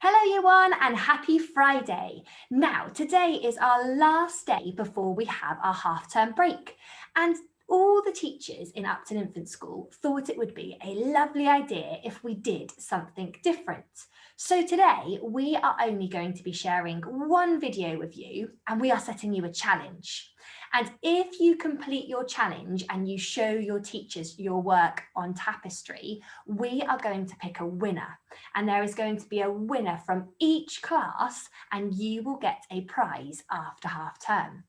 Hello year one and happy Friday. Now, today is our last day before we have our half-term break. And all the teachers in Upton Infant School thought it would be a lovely idea if we did something different. So today we are only going to be sharing one video with you and we are setting you a challenge. And if you complete your challenge and you show your teachers your work on Tapestry, we are going to pick a winner. And there is going to be a winner from each class and you will get a prize after half term.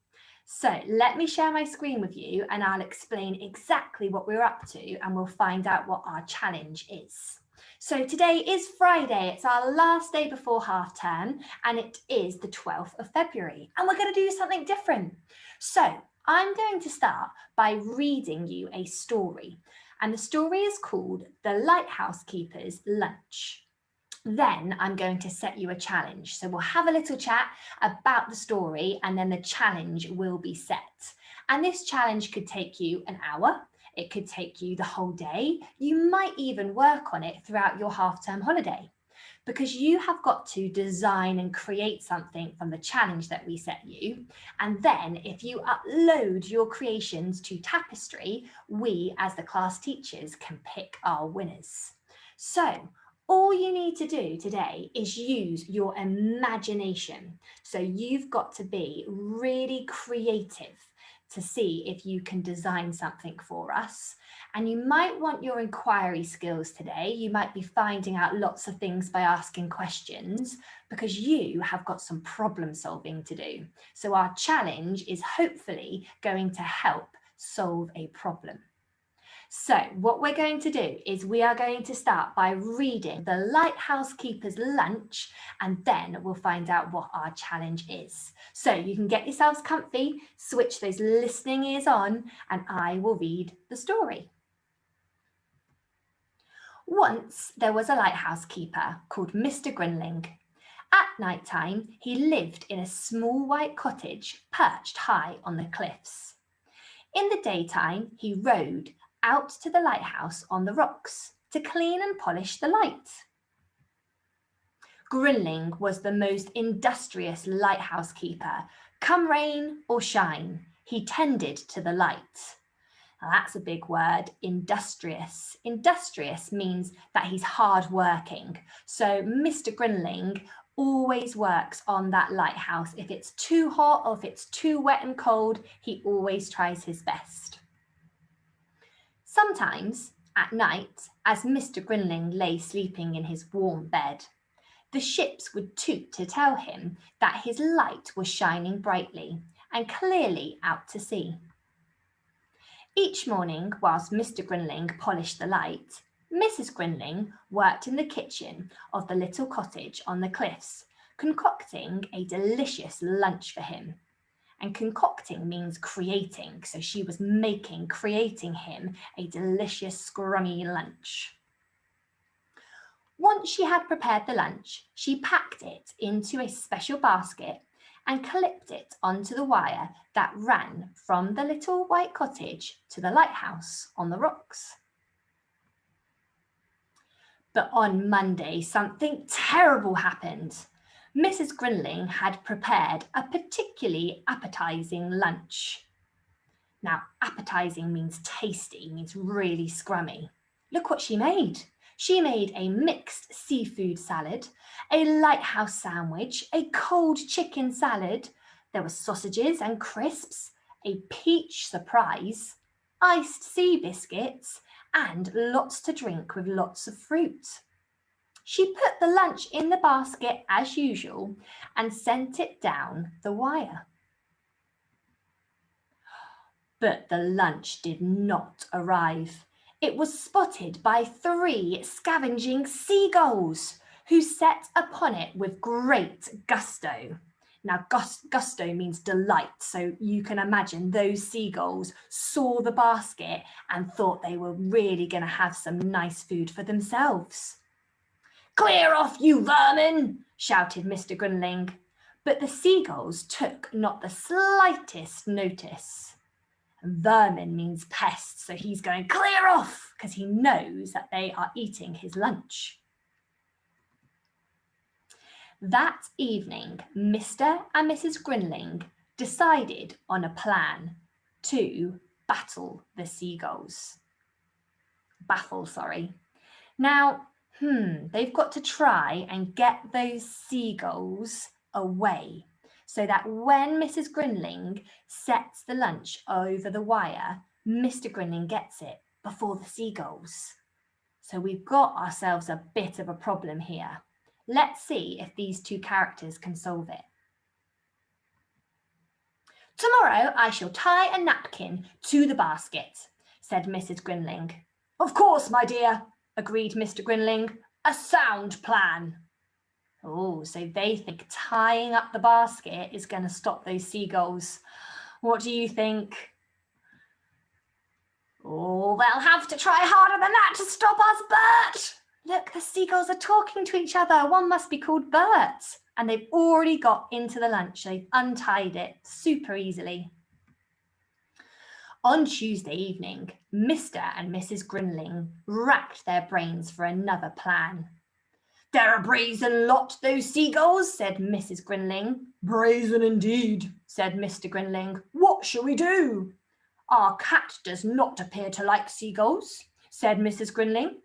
So let me share my screen with you and I'll explain exactly what we're up to and we'll find out what our challenge is. So today is Friday, it's our last day before half term and it is the 12th of February and we're going to do something different. So I'm going to start by reading you a story and the story is called The Lighthouse Keeper's Lunch. Then I'm going to set you a challenge. So we'll have a little chat about the story and then the challenge will be set. And this challenge could take you an hour. It could take you the whole day. You might even work on it throughout your half-term holiday because you have got to design and create something from the challenge that we set you. And then if you upload your creations to Tapestry, we as the class teachers can pick our winners. So all you need to do today is use your imagination. So you've got to be really creative to see if you can design something for us. And you might want your inquiry skills today. You might be finding out lots of things by asking questions because you have got some problem solving to do. So our challenge is hopefully going to help solve a problem. So what we're going to do is we are going to start by reading The Lighthouse Keeper's Lunch and then we'll find out what our challenge is. So you can get yourselves comfy, switch those listening ears on and I will read the story. Once there was a lighthouse keeper called Mr. Grinling. At night time, he lived in a small white cottage perched high on the cliffs. In the daytime, he rowed out to the lighthouse on the rocks to clean and polish the light. Grinling was the most industrious lighthouse keeper. Come rain or shine, he tended to the light. Now that's a big word, industrious. Industrious means that he's hard-working. So Mr. Grinling always works on that lighthouse. If it's too hot or if it's too wet and cold, he always tries his best. Sometimes, at night, as Mr. Grinling lay sleeping in his warm bed, the ships would toot to tell him that his light was shining brightly and clearly out to sea. Each morning, whilst Mr. Grinling polished the light, Mrs. Grinling worked in the kitchen of the little cottage on the cliffs, concocting a delicious lunch for him. And concocting means creating. So she was creating him a delicious scrummy lunch. Once she had prepared the lunch, she packed it into a special basket and clipped it onto the wire that ran from the little white cottage to the lighthouse on the rocks. But on Monday, something terrible happened. Mrs. Grinling had prepared a particularly appetizing lunch. Now, appetizing means tasty, means really scrummy. Look what she made. She made a mixed seafood salad, a lighthouse sandwich, a cold chicken salad. There were sausages and crisps, a peach surprise, iced sea biscuits, and lots to drink with lots of fruit. She put the lunch in the basket as usual and sent it down the wire. But the lunch did not arrive. It was spotted by 3 scavenging seagulls who set upon it with great gusto. Now, gusto means delight, so you can imagine those seagulls saw the basket and thought they were really going to have some nice food for themselves. "Clear off, you vermin!" shouted Mr. Grinling. But the seagulls took not the slightest notice. Vermin means pests, so he's going clear off because he knows that they are eating his lunch. That evening, Mr. and Mrs. Grinling decided on a plan to baffle the seagulls. Now, they've got to try and get those seagulls away so that when Mrs. Grinling sets the lunch over the wire, Mr. Grinling gets it before the seagulls. So we've got ourselves a bit of a problem here. Let's see if these two characters can solve it. Tomorrow I shall tie a napkin to the basket, said Mrs. Grinling. Of course, my dear, agreed Mr. Grinling. A sound plan. Oh, so they think tying up the basket is going to stop those seagulls. What do you think? Oh, they'll have to try harder than that to stop us, Bert. Look, the seagulls are talking to each other. One must be called Bert. And they've already got into the lunch. They've untied it super easily. On Tuesday evening, Mr. and Mrs. Grinling racked their brains for another plan. They're a brazen lot, those seagulls, said Mrs. Grinling. Brazen indeed, said Mr. Grinling. What shall we do? Our cat does not appear to like seagulls, said Mrs. Grinling.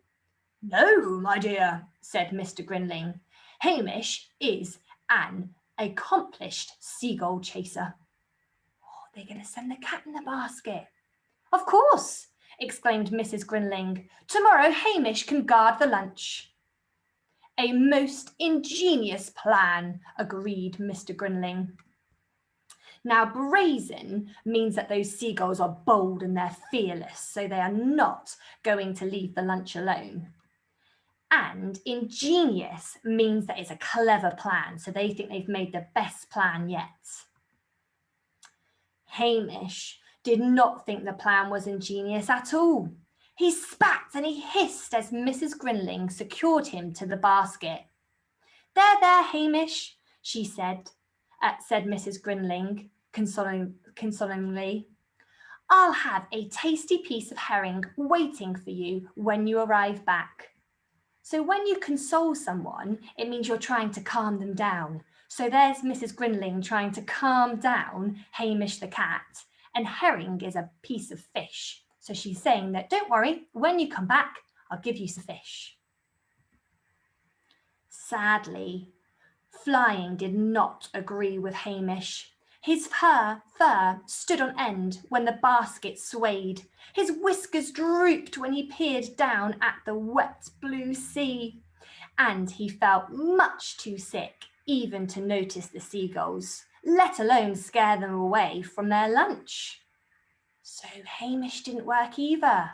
No, my dear, said Mr. Grinling. Hamish is an accomplished seagull chaser. Oh, they're going to send the cat in the basket. Of course, exclaimed Mrs. Grinling. Tomorrow Hamish can guard the lunch. A most ingenious plan, agreed Mr. Grinling. Now, brazen means that those seagulls are bold and they're fearless, so they are not going to leave the lunch alone. And ingenious means that it's a clever plan, so they think they've made the best plan yet. Hamish did not think the plan was ingenious at all. He spat and he hissed as Mrs. Grinling secured him to the basket. There, Hamish, she said Mrs. Grinling consolingly. I'll have a tasty piece of herring waiting for you when you arrive back. So when you console someone, it means you're trying to calm them down. So there's Mrs. Grinling trying to calm down Hamish the cat, and herring is a piece of fish. So she's saying that, don't worry, when you come back, I'll give you some fish. Sadly, Flying did not agree with Hamish. His fur stood on end when the basket swayed. His whiskers drooped when he peered down at the wet blue sea. And he felt much too sick even to notice the seagulls, let alone scare them away from their lunch. So Hamish didn't work either.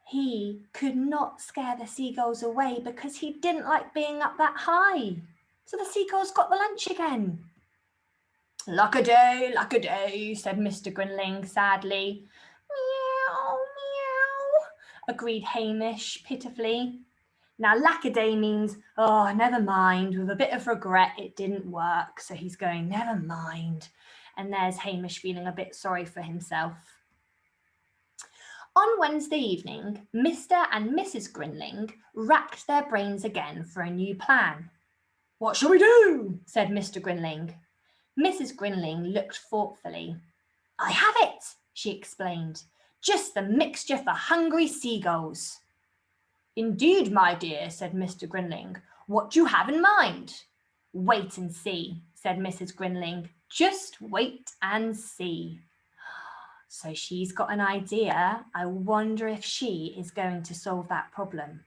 He could not scare the seagulls away because he didn't like being up that high. So the seagulls got the lunch again. Luck a day, said Mr. Grinling sadly. Meow, meow, agreed Hamish pitifully. Now, lack-a-day means, oh, never mind. With a bit of regret, it didn't work. So he's going, never mind. And there's Hamish feeling a bit sorry for himself. On Wednesday evening, Mr. and Mrs. Grinling racked their brains again for a new plan. What shall we do? Said Mr. Grinling. Mrs. Grinling looked thoughtfully. I have it, she explained. Just the mixture for hungry seagulls. Indeed, my dear, said Mr. Grinling. What do you have in mind? Wait and see, said Mrs. Grinling. Just wait and see. So she's got an idea. I wonder if she is going to solve that problem.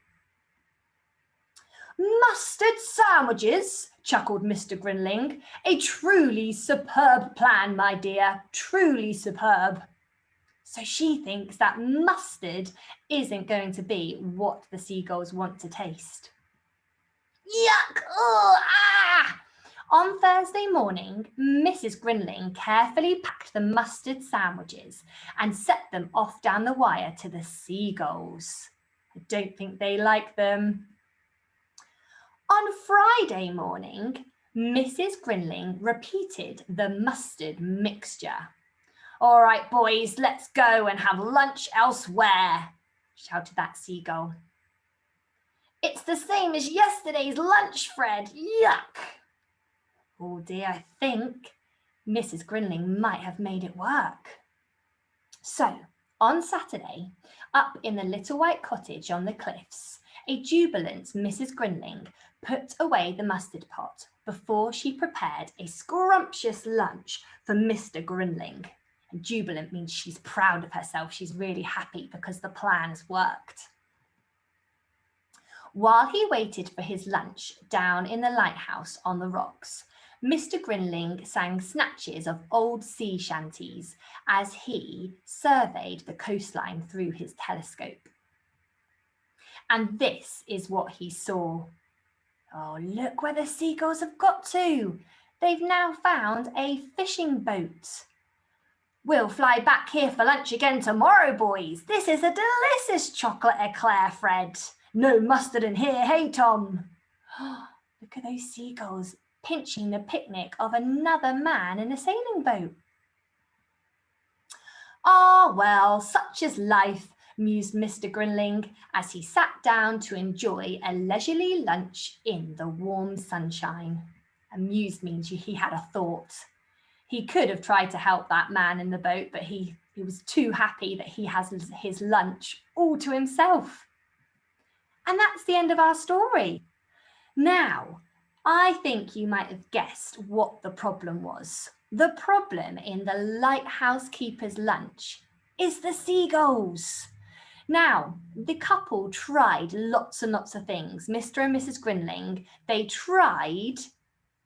Mustard sandwiches, chuckled Mr. Grinling. A truly superb plan, my dear, truly superb. So she thinks that mustard isn't going to be what the seagulls want to taste. Yuck! Oh, ah! On Thursday morning, Mrs. Grinling carefully packed the mustard sandwiches and set them off down the wire to the seagulls. I don't think they like them. On Friday morning, Mrs. Grinling repeated the mustard mixture. All right, boys, let's go and have lunch elsewhere, shouted that seagull. It's the same as yesterday's lunch, Fred. Yuck. Oh dear, I think Mrs. Grinling might have made it work. So, on Saturday, up in the little white cottage on the cliffs, a jubilant Mrs. Grinling put away the mustard pot before she prepared a scrumptious lunch for Mr. Grinling. And jubilant means she's proud of herself. She's really happy because the plan's worked. While he waited for his lunch down in the lighthouse on the rocks, Mr. Grinling sang snatches of old sea shanties as he surveyed the coastline through his telescope. And this is what he saw. Oh, look where the seagulls have got to. They've now found a fishing boat. We'll fly back here for lunch again tomorrow, boys. This is a delicious chocolate eclair, Fred. No mustard in here, hey, Tom? Look at those seagulls pinching the picnic of another man in a sailing boat. Ah, well, such is life, mused Mr. Grinling as he sat down to enjoy a leisurely lunch in the warm sunshine. Amused means he had a thought. He could have tried to help that man in the boat, but he was too happy that he has his lunch all to himself. And that's the end of our story. Now, I think you might have guessed what the problem was. The problem in the lighthouse keeper's lunch is the seagulls. Now, the couple tried lots and lots of things. Mr. and Mrs. Grinling, they tried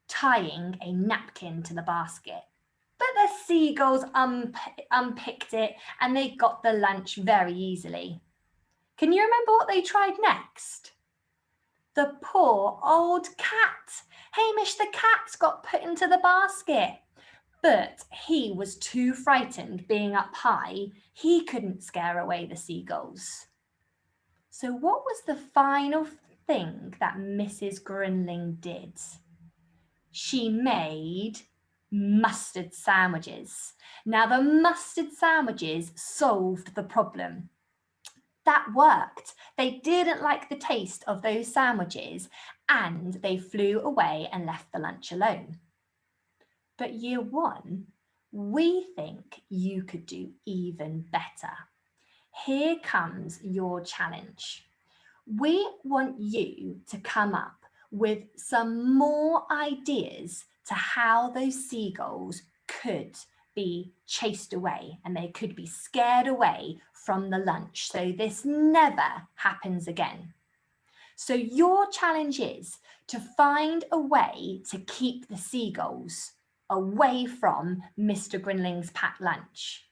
tying a napkin to the basket. But the seagulls unpicked it and they got the lunch very easily. Can you remember what they tried next? The poor old cat. Hamish the cat got put into the basket. But he was too frightened being up high. He couldn't scare away the seagulls. So what was the final thing that Mrs. Grinling did? She made mustard sandwiches. Now the mustard sandwiches solved the problem. That worked. They didn't like the taste of those sandwiches and they flew away and left the lunch alone. But year one, we think you could do even better. Here comes your challenge. We want you to come up with some more ideas to how those seagulls could be chased away and they could be scared away from the lunch so this never happens again. So your challenge is to find a way to keep the seagulls away from Mr. Grinling's packed lunch.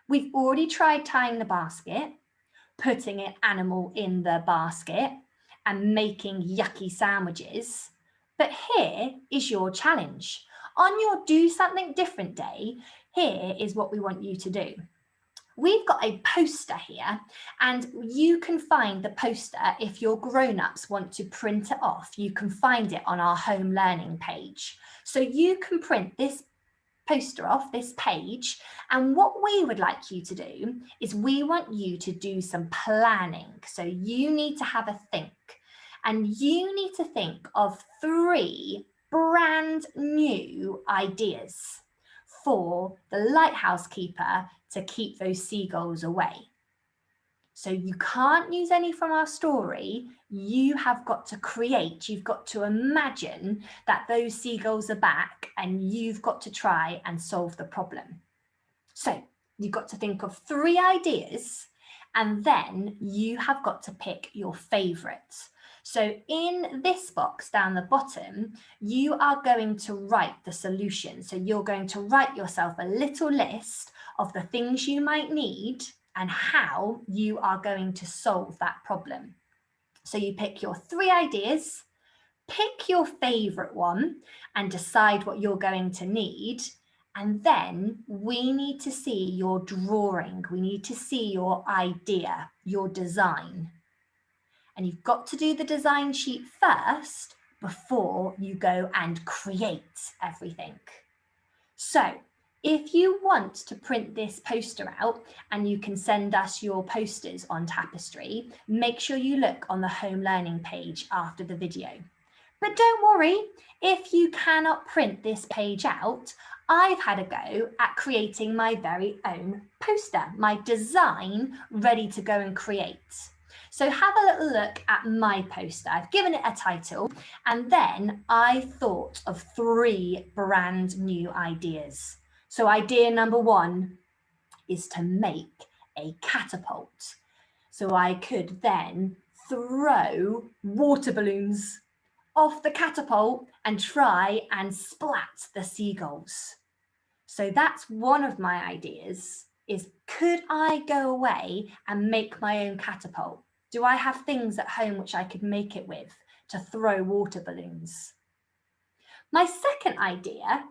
We've already tried tying the basket, putting an animal in the basket and making yucky sandwiches. But here is your challenge. On your Do Something Different day, here is what we want you to do. We've got a poster here and you can find the poster if your grown-ups want to print it off. You can find it on our home learning page. So you can print this poster off, this page, and what we would like you to do is we want you to do some planning. So you need to have a think and you need to think of 3 brand new ideas for the lighthouse keeper to keep those seagulls away. So you can't use any from our story. You have got to create, you've got to imagine that those seagulls are back and you've got to try and solve the problem. So you've got to think of 3 ideas and then you have got to pick your favourite. So in this box down the bottom, you are going to write the solution. So you're going to write yourself a little list of the things you might need and how you are going to solve that problem. So you pick your 3 ideas, pick your favourite one and decide what you're going to need. And then we need to see your drawing. We need to see your idea, your design. And you've got to do the design sheet first before you go and create everything. So If you want to print this poster out and you can send us your posters on Tapestry, make sure you look on the home learning page after the video. But don't worry, if you cannot print this page out, I've had a go at creating my very own poster, my design ready to go and create. So have a little look at my poster. I've given it a title, and then I thought of 3 brand new ideas. So idea number 1 is to make a catapult. So I could then throw water balloons off the catapult and try and splat the seagulls. So that's one of my ideas, is could I go away and make my own catapult? Do I have things at home which I could make it with to throw water balloons? My second idea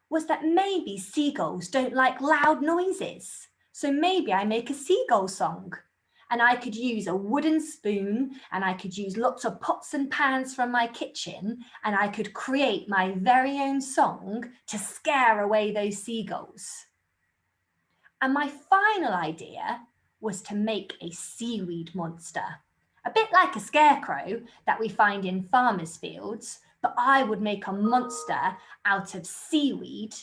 was that maybe seagulls don't like loud noises. So maybe I make a seagull song, and I could use a wooden spoon, and I could use lots of pots and pans from my kitchen, and I could create my very own song to scare away those seagulls. And my final idea was to make a seaweed monster, a bit like a scarecrow that we find in farmers' fields, but I would make a monster out of seaweed,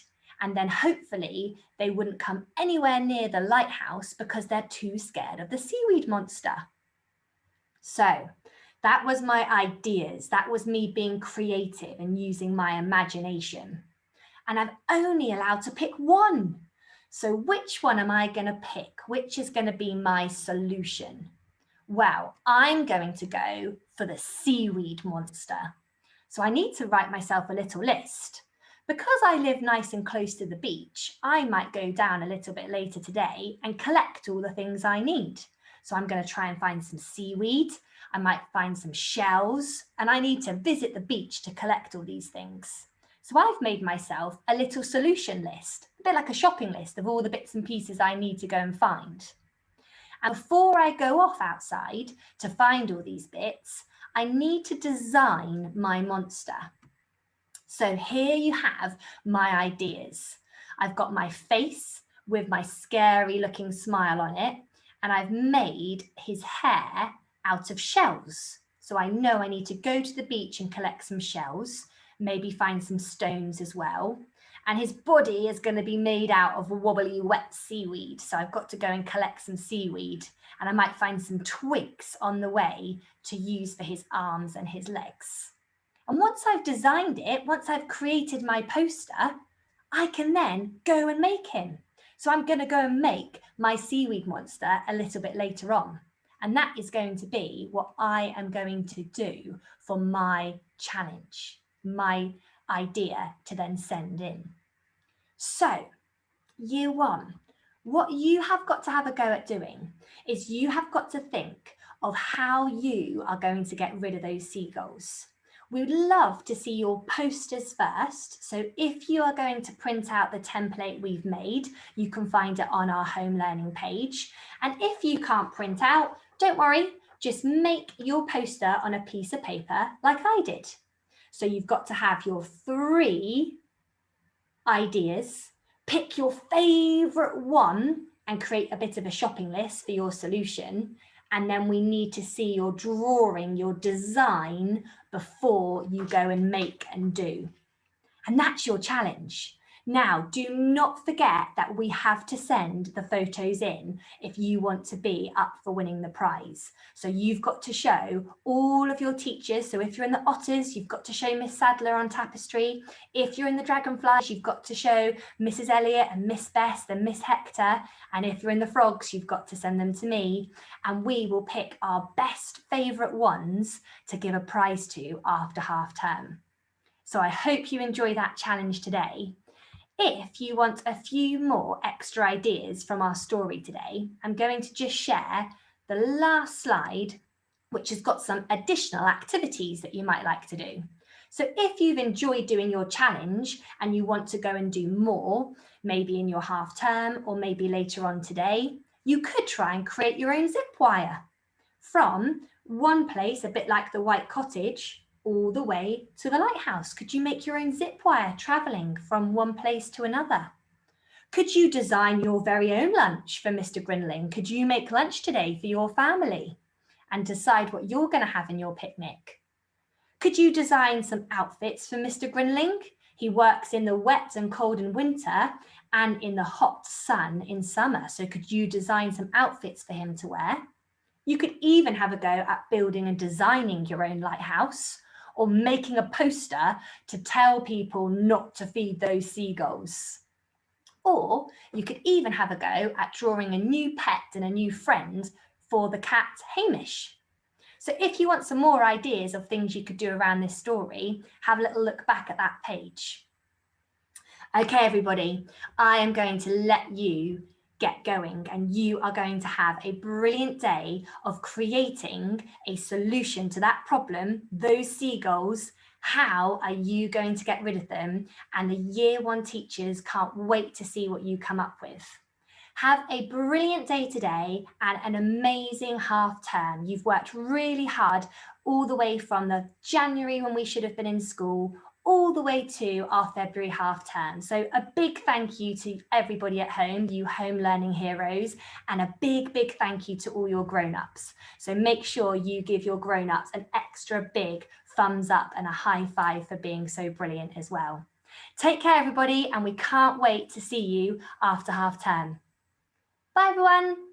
and then hopefully they wouldn't come anywhere near the lighthouse because they're too scared of the seaweed monster. So that was my ideas. That was me being creative and using my imagination. And I'm only allowed to pick one. So which one am I going to pick? Which is going to be my solution? Well, I'm going to go for the seaweed monster. So I need to write myself a little list. Because I live nice and close to the beach, I might go down a little bit later today and collect all the things I need. So I'm going to try and find some seaweed. I might find some shells, and I need to visit the beach to collect all these things. So I've made myself a little solution list, a bit like a shopping list of all the bits and pieces I need to go and find. And before I go off outside to find all these bits, I need to design my monster. So here you have my ideas. I've got my face with my scary looking smile on it, and I've made his hair out of shells. So I know I need to go to the beach and collect some shells, maybe find some stones as well. And his body is going to be made out of wobbly, wet seaweed. So I've got to go and collect some seaweed, and I might find some twigs on the way to use for his arms and his legs. And once I've designed it, once I've created my poster, I can then go and make him. So I'm going to go and make my seaweed monster a little bit later on. And that is going to be what I am going to do for my challenge, my idea to then send in. So, year 1, what you have got to have a go at doing is you have got to think of how you are going to get rid of those seagulls. We would love to see your posters first. So if you are going to print out the template we've made, you can find it on our home learning page. And if you can't print out, don't worry, just make your poster on a piece of paper like I did. So you've got to have your 3 ideas, pick your favorite one and create a bit of a shopping list for your solution. And then we need to see your drawing, your design before you go and make and do. And that's your challenge. Now, do not forget that we have to send the photos in if you want to be up for winning the prize. So you've got to show all of your teachers. So if you're in the Otters, you've got to show Miss Sadler on Tapestry. If you're in the Dragonflies, you've got to show Mrs. Elliott and Miss Best and Miss Hector. And if you're in the Frogs, you've got to send them to me. And we will pick our best favourite ones to give a prize to after half term. So I hope you enjoy that challenge today. If you want a few more extra ideas from our story today, I'm going to just share the last slide, which has got some additional activities that you might like to do. So if you've enjoyed doing your challenge and you want to go and do more, maybe in your half term or maybe later on today, you could try and create your own zip wire from one place, a bit like the White Cottage, all the way to the lighthouse. Could you make your own zip wire traveling from one place to another? Could you design your very own lunch for Mr. Grinling? Could you make lunch today for your family and decide what you're going to have in your picnic? Could you design some outfits for Mr. Grinling? He works in the wet and cold in winter and in the hot sun in summer. So could you design some outfits for him to wear? You could even have a go at building and designing your own lighthouse or making a poster to tell people not to feed those seagulls. Or you could even have a go at drawing a new pet and a new friend for the cat Hamish. So if you want some more ideas of things you could do around this story, have a little look back at that page. Okay, everybody, I am going to let you get going and you are going to have a brilliant day of creating a solution to that problem, those seagulls. How are you going to get rid of them? And the Year 1 teachers can't wait to see what you come up with. Have a brilliant day today and an amazing half term. You've worked really hard all the way from the January when we should have been in school all the way to our February half term. So a big thank you to everybody at home, you home learning heroes, and a big thank you to all your grown-ups. So make sure you give your grown-ups an extra big thumbs up and a high five for being so brilliant as well. Take care, everybody, and we can't wait to see you after half term. Bye, everyone.